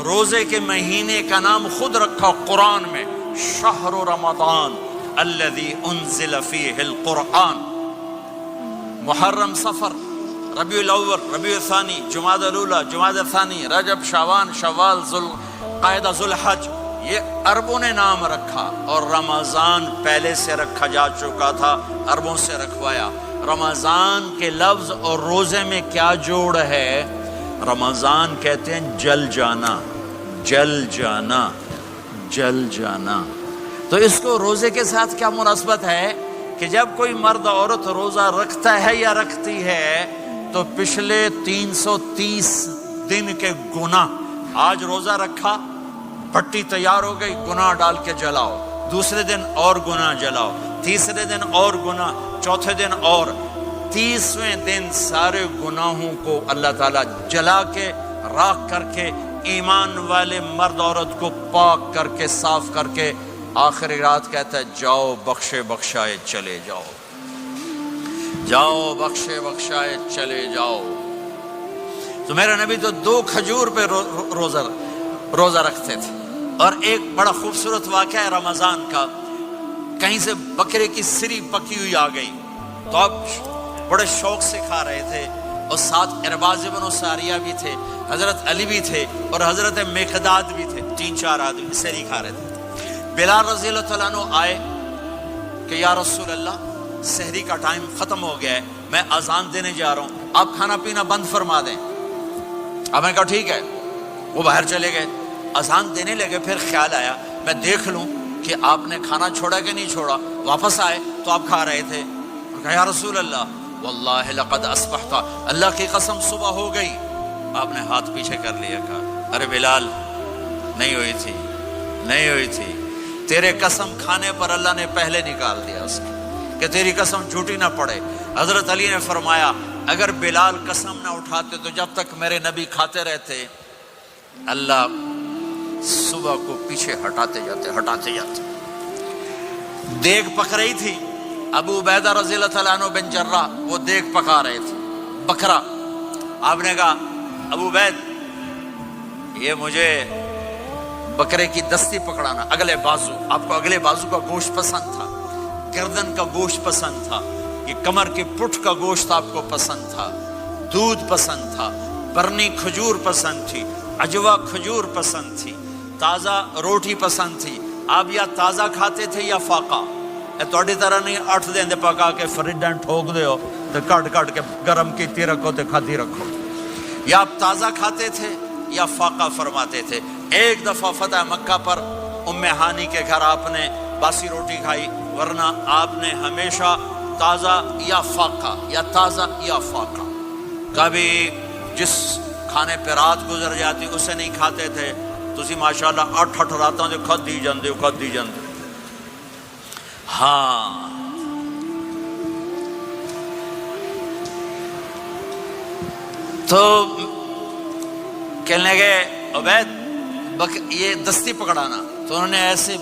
روزے کے مہینے کا نام خود رکھا قرآن میں، شہر رمضان الذی انزل فیہ القرآن۔ محرم، صفر، ربیع الاول، ربیع الثانی، جمادی الاولی، جمادی الثانی، رجب، شعبان، شوال، ذوالقعدہ، ذوالحج، یہ عربوں نے نام رکھا، اور رمضان پہلے سے رکھا جا چکا تھا، عربوں سے رکھوایا۔ رمضان کے لفظ اور روزے میں کیا جوڑ ہے؟ رمضان کہتے ہیں جل جانا، جل جانا، جل جانا۔ تو اس کو روزے کے ساتھ کیا مناسبت ہے کہ جب کوئی مرد عورت روزہ رکھتا ہے یا رکھتی ہے تو پچھلے 330 دن کے گناہ، آج روزہ رکھا، پٹی تیار ہو گئی، گناہ ڈال کے جلاؤ، دوسرے دن اور گناہ جلاؤ، تیسرے دن اور گناہ، چوتھے دن اور، 30ویں دن سارے گناہوں کو اللہ تعالیٰ جلا کے، راکھ کر کے، ایمان والے مرد عورت کو پاک کر کے، صاف کر کے، آخری رات کہتا ہے جاؤ بخشے بخشائے چلے جاؤ، جاؤ بخشے بخشائے چلے جاؤ۔ تو میرا نبی تو 2 کھجور پہ روزہ رکھتے تھے۔ اور ایک بڑا خوبصورت واقعہ ہے رمضان کا، کہیں سے بکرے کی سری پکی ہوئی آ گئی تو اب بڑے شوق سے کھا رہے تھے، اور ساتھ ارباز بن ساریہ بھی تھے، حضرت علی بھی تھے، اور حضرت مقداد بھی تھے، 3-4 آدمی سری کھا رہے تھے۔ بلال رضی اللہ تعالیٰ عنہ آئے کہ یا رسول اللہ، سحری کا ٹائم ختم ہو گیا ہے، میں اذان دینے جا رہا ہوں، آپ کھانا پینا بند فرما دیں۔ اب میں کہا ٹھیک ہے، وہ باہر چلے گئے، اذان دینے لگے، پھر خیال آیا میں دیکھ لوں کہ آپ نے کھانا چھوڑا کہ نہیں چھوڑا، واپس آئے تو آپ کھا رہے تھے۔ کہا یا رسول اللہ واللہ لقد اصبحت، اللہ کی قسم صبح ہو گئی۔ آپ نے ہاتھ پیچھے کر لیا، کہا ارے بلال نہیں ہوئی تھی، نہیں ہوئی تھی، تیرے قسم کھانے پر اللہ نے پہلے نکال دیا اس کی، کہ تیری قسم جھوٹی نہ پڑے۔ حضرت علی نے فرمایا اگر بلال قسم نہ اٹھاتے تو جب تک میرے نبی کھاتے رہتے، اللہ صبح کو پیچھے ہٹاتے جاتے۔ دیگ پک رہی تھی، ابو عبیدہ رضی اللہ تعالیٰ عنہ بن جراح وہ دیگ پکا رہے تھے، بکرا۔ آپ نے کہا ابو عبید یہ مجھے بکرے کی دستی پکڑانا، اگلے بازو، آپ کو اگلے بازو کا گوشت پسند تھا، گردن کا گوشت پسند تھا، یہ کمر کی پٹھ کا گوشت آپ کو پسند تھا، دودھ پسند تھا، برنی کھجور پسند تھی، عجوا کھجور پسند تھی، تازہ روٹی پسند تھی۔ آپ یا تازہ کھاتے تھے یا فاقہ، تھوڑی طرح نہیں 8 دن پکا کے فریڈاں ٹھوک دے ہو تو کٹ کے گرم کیتی رکھو تو کھاتی رکھو، یا آپ تازہ کھاتے تھے یا فاقہ فرماتے تھے۔ ایک دفعہ فتح مکہ پر ام ہانی کے گھر آپ نے باسی روٹی کھائی، ورنہ آپ نے ہمیشہ تازہ یا فاقہ، یا تازہ یا فاقہ، کبھی جس کھانے پہ رات گزر جاتی اسے نہیں کھاتے تھے۔ تسی ماشاءاللہ 8 راتوں سے کھدی جاندے ہو۔ ہاں تو کہنے لگے عبید یہ دستی پکڑانا، تو انہوں نے ایسے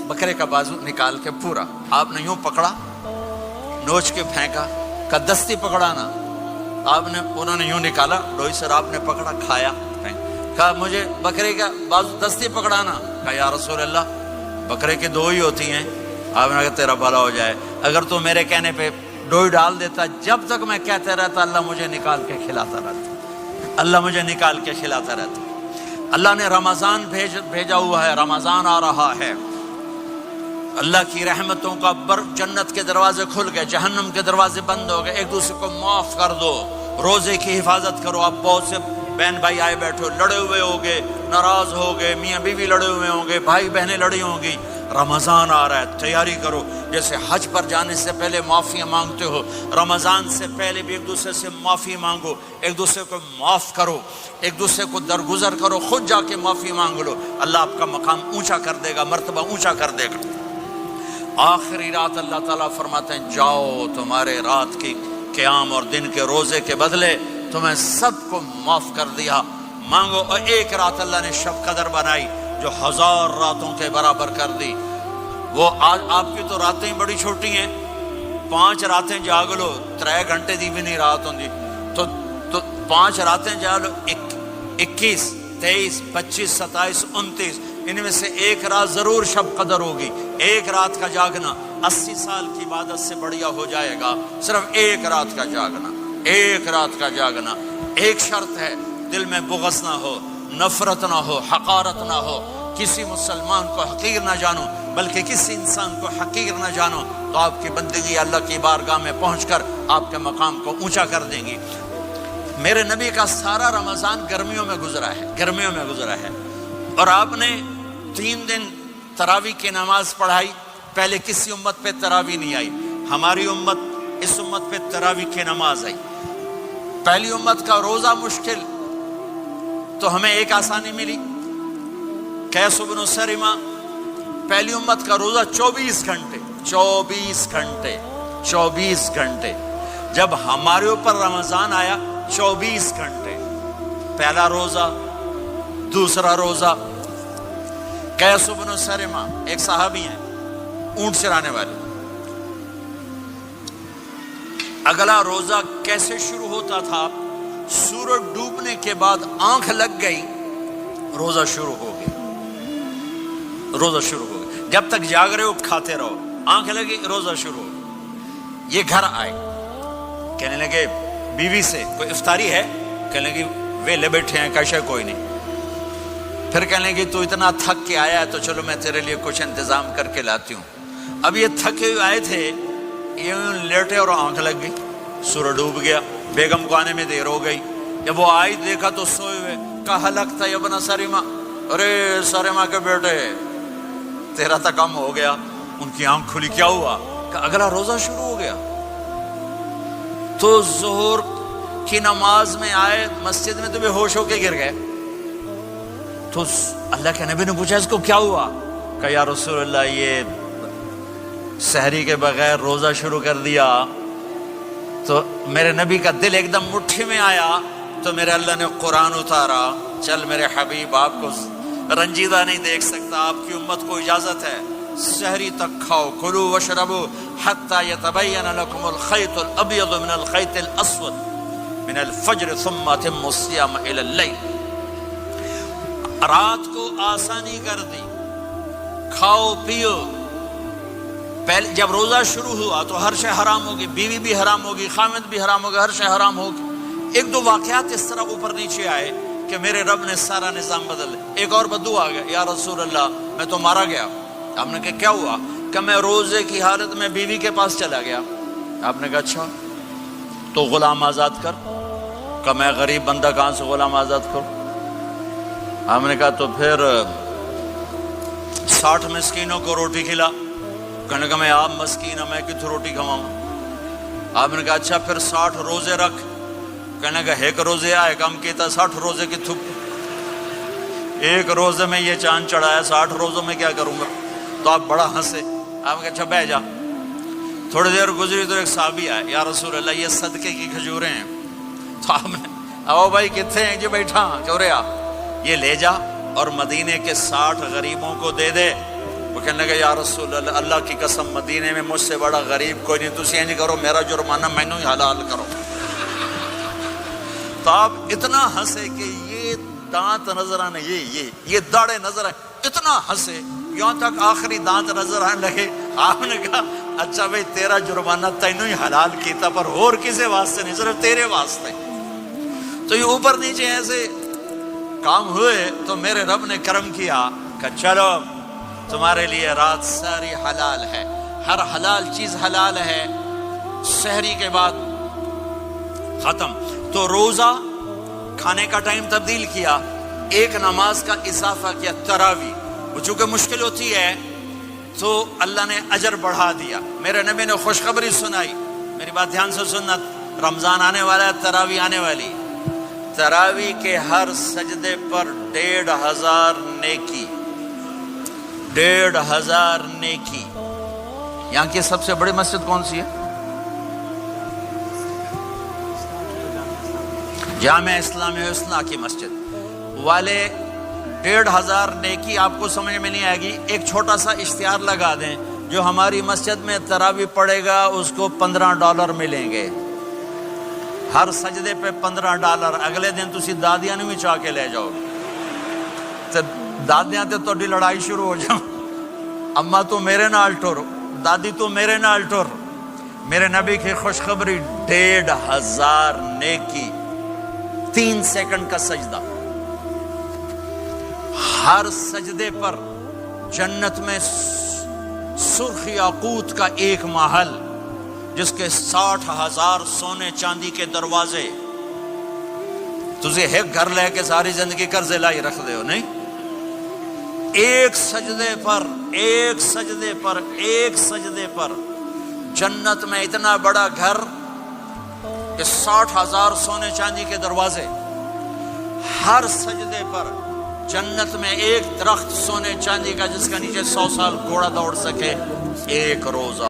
بکرے کا بازو نکال کے پورا، آپ نے یوں پکڑا، نوچ کے پھینکا، کہ دستی پکڑانا، انہوں نے یوں نکالا ڈوئی سر، آپ نے پکڑا، کھایا، کہا مجھے بکرے کا بازو دستی پکڑانا۔ کہا یا رسول اللہ بکرے کی 2 ہی ہوتی ہیں۔ آپ نے کہا تیرا بھلا ہو جائے، اگر تو میرے کہنے پہ ڈوئی ڈال دیتا، جب تک میں کہتے رہتا اللہ مجھے نکال کے کھلاتا رہتا، اللہ مجھے نکال کے کھلاتا رہتا۔ اللہ نے رمضان بھیجا ہوا ہے، رمضان آ رہا ہے، اللہ کی رحمتوں کا جنت کے دروازے کھل گئے، جہنم کے دروازے بند ہو گئے، ایک دوسرے کو معاف کر دو، روزے کی حفاظت کرو۔ اب بہت سے بہن بھائی آئے بیٹھو، لڑے ہوئے ہوگے، ناراض ہوگے، میاں بیوی لڑے ہوئے ہوں گے، بھائی بہنیں لڑی ہوں گی، رمضان آ رہا ہے، تیاری کرو۔ جیسے حج پر جانے سے پہلے معافیاں مانگتے ہو، رمضان سے پہلے بھی ایک دوسرے سے معافی مانگو، ایک دوسرے کو معاف کرو، ایک دوسرے کو درگزر کرو، خود جا کے معافی مانگ لو، اللہ آپ کا مقام اونچا کر دے گا، مرتبہ اونچا کر دے گا۔ آخری رات اللہ تعالیٰ فرماتے ہیں جاؤ، تمہارے رات کی قیام اور دن کے روزے کے بدلے تمہیں سب کو معاف کر دیا، مانگو۔ اور ایک رات اللہ نے شب قدر بنائی جو 1000 راتوں کے برابر کر دی۔ وہ آج آپ کی تو راتیں بڑی چھوٹی ہیں، 5 راتیں جاگ لو، 3 گھنٹے دی بھی نہیں رات ہوندی، تو 5 راتیں جاگ لو، 21 23, 25, 27, 29 ان میں سے ایک رات ضرور شب قدر ہوگی. ایک رات کا جاگنا 80 سال کی عبادت سے بڑھیا ہو جائے گا. صرف ایک رات کا جاگنا, ایک رات کا جاگنا. ایک شرط ہے, دل میں بغض نہ ہو, نفرت نہ ہو, حقارت نہ ہو. کسی مسلمان کو حقیر نہ جانو, بلکہ کسی انسان کو حقیر نہ جانو, تو آپ کی بندگی اللہ کی بارگاہ میں پہنچ کر آپ کے مقام کو اونچا کر دیں گی. میرے نبی کا سارا رمضان گرمیوں میں گزرا ہے, گرمیوں میں گزرا ہے. اور آپ نے 3 دن تراویح کی نماز پڑھائی. پہلے کسی امت پہ تراویح نہیں آئی. ہماری امت, اس امت پہ تراویح کی نماز آئی. پہلی امت کا روزہ مشکل, تو ہمیں ایک آسانی ملی. قیس بن سرمہ, پہلی امت کا روزہ 24 گھنٹے, 24 گھنٹے, 24 گھنٹے. جب ہمارے اوپر رمضان آیا 24 گھنٹے. پہلا روزہ, دوسرا روزہ. قیس بن سرمہ ایک صحابی ہیں, اونٹ چرانے والے. اگلا روزہ کیسے شروع ہوتا تھا؟ سورج ڈوبنے کے بعد آنکھ لگ گئی, روزہ شروع ہو گیا, روزہ شروع ہو گیا. جب تک جاگ رہے ہو کھاتے رہو, آنکھ لگی روزہ شروع ہو گیا. یہ گھر آئے, کہنے لگے بیوی سے کوئی افطاری ہے؟ کہنے لگے ویلے بیٹھے ہیں, کیسے کوئی نہیں. پھر کہنے لگے تو اتنا تھک کے آیا ہے تو چلو میں تیرے لیے کچھ انتظام کر کے لاتی ہوں. اب یہ تھکے ہوئے آئے تھے, یہ لیٹے اور آنکھ لگ گئی, سورج ڈوب گیا. بیگم کو آنے میں دیر ہو گئی. جب وہ آئی دیکھا تو سوئے ہوئے. کہا لگتا ہے ابن سرمہ, ارے سرمہ کے بیٹے تیرا تو کم ہو گیا. ان کی آنکھ کھلی, کیا ہوا؟ کہ اگلا روزہ شروع ہو گیا. تو ظہر کی نماز میں آئے مسجد میں تو بے ہوش ہو کے گر گئے. تو اللہ کے نبی نے پوچھا اس کو کیا ہوا؟ کہ یا رسول اللہ یہ سحری کے بغیر روزہ شروع کر دیا. تو میرے نبی کا دل ایک دم مٹھی میں آیا. تو میرے اللہ نے قرآن اتارا, چل میرے حبیب آپ کو رنجیدہ نہیں دیکھ سکتا, آپ کی امت کو اجازت ہے سحری تک کھاؤ, کلوا واشربوا حتی یتبین لکم الخیط الابیض من الخیط الاسود من الفجر ثم اتموا الصیام الی اللیل. رات کو آسانی کر دی, کھاؤ پیو. پہلے جب روزہ شروع ہوا تو ہر شے حرام ہوگی, بیوی بھی حرام ہوگی, خامد بھی حرام ہوگا, ہر شے حرام ہوگی. ایک دو واقعات اس طرح اوپر نیچے آئے کہ میرے رب نے سارا نظام بدل. ایک اور بدو آ گیا, یا رسول اللہ میں تو مارا گیا. آپ نے کہا کیا ہوا؟ کہ میں روزے کی حالت میں بیوی کے پاس چلا گیا. آپ نے کہا اچھا تو غلام آزاد کر. کہ میں غریب بندہ کہاں سے غلام آزاد کروں؟ آپ نے کہا تو پھر 60 مسکینوں کو روٹی کھلا. کہنے کا میں آپ مسکین ہوں, میں کتوں روٹی کھواؤں؟ آپ نے کہا اچھا پھر 60 روزے رکھ. کہنے کا ایک روزے آئے کم کیتا, 60 روزے کی تھک, ایک روزے میں یہ چاند چڑھایا, 60 روزوں میں کیا کروں گا؟ تو آپ بڑا ہنسے. آپ نے کہا اچھا بیٹھ جا. تھوڑی دیر گزری تو ایک صحابی آئے, یا رسول اللہ یہ صدقے کی کھجوریں ہیں. تو آپ نے او بھائی کتنے ہیں؟ جی بیٹھا چوریا, یہ لے جا اور مدینے کے 60 غریبوں کو دے دے. وہ کہنے لگا یا رسول اللہ اللہ کی قسم مدینے میں مجھ سے بڑا غریب کوئی نہیں, تسی یہ نہیں کرو, میرا جرمانہ مینوں ہی حلال کرو. تو آپ اتنا ہنسے کہ یہ دانت نظر آنے, یہ داڑے نظر آئے, اتنا ہنسے یہاں تک آخری دانت نظر آنے لگے. آپ نے کہا اچھا بھائی تیرا جرمانہ تینوں ہی حلال کیتا, پر اور کسی واسطے نہیں, صرف تیرے واسطے. تو یہ اوپر نیچے ایسے کام ہوئے تو میرے رب نے کرم کیا کہ چلو تمہارے لیے رات ساری حلال ہے, ہر حلال چیز حلال ہے. سحری کے بعد ختم. تو روزہ کھانے کا ٹائم تبدیل کیا, ایک نماز کا اضافہ کیا, تراویح. وہ چونکہ مشکل ہوتی ہے تو اللہ نے اجر بڑھا دیا. میرے نبی نے خوشخبری سنائی, میری بات دھیان سے سننا, رمضان آنے والا ہے, تراویح آنے والی. تراویح کے ہر سجدے پر 1500 نیکی, 1500 نیکی. یہاں کی سب سے بڑی مسجد کون سی ہے؟ جامع اسلامی حسنہ کی مسجد والے. 1500 نیکی آپ کو سمجھ میں نہیں آئے گی. ایک چھوٹا سا اشتہار لگا دیں, جو ہماری مسجد میں تراویح پڑے گا اس کو $15 ملیں گے, ہر سجدے پہ $15. اگلے دن تسی دادیاں نہیں چاہ کے لے جاؤ. دادیاں تے تہاڈی لڑائی شروع ہو جاؤ، اما تو میرے نال ٹر، دادی تو میرے نال ٹر۔ میرے نبی کی خوشخبری 1500 نیکی، 3 سیکنڈ کا سجدہ، ہر سجدے پر جنت میں سرخ یاقوت کا ایک محل جس کے 60,000 سونے چاندی کے دروازے۔ تجھے ایک گھر لے کے ساری زندگی قرضے لائی رکھ دے ہو نہیں؟ ایک سجدے پر جنت میں اتنا بڑا گھر کہ 60,000 سونے چاندی کے دروازے، ہر سجدے پر جنت میں ایک درخت سونے چاندی کا جس کا نیچے 100 سال گھوڑا دوڑ سکے، ایک روزہ۔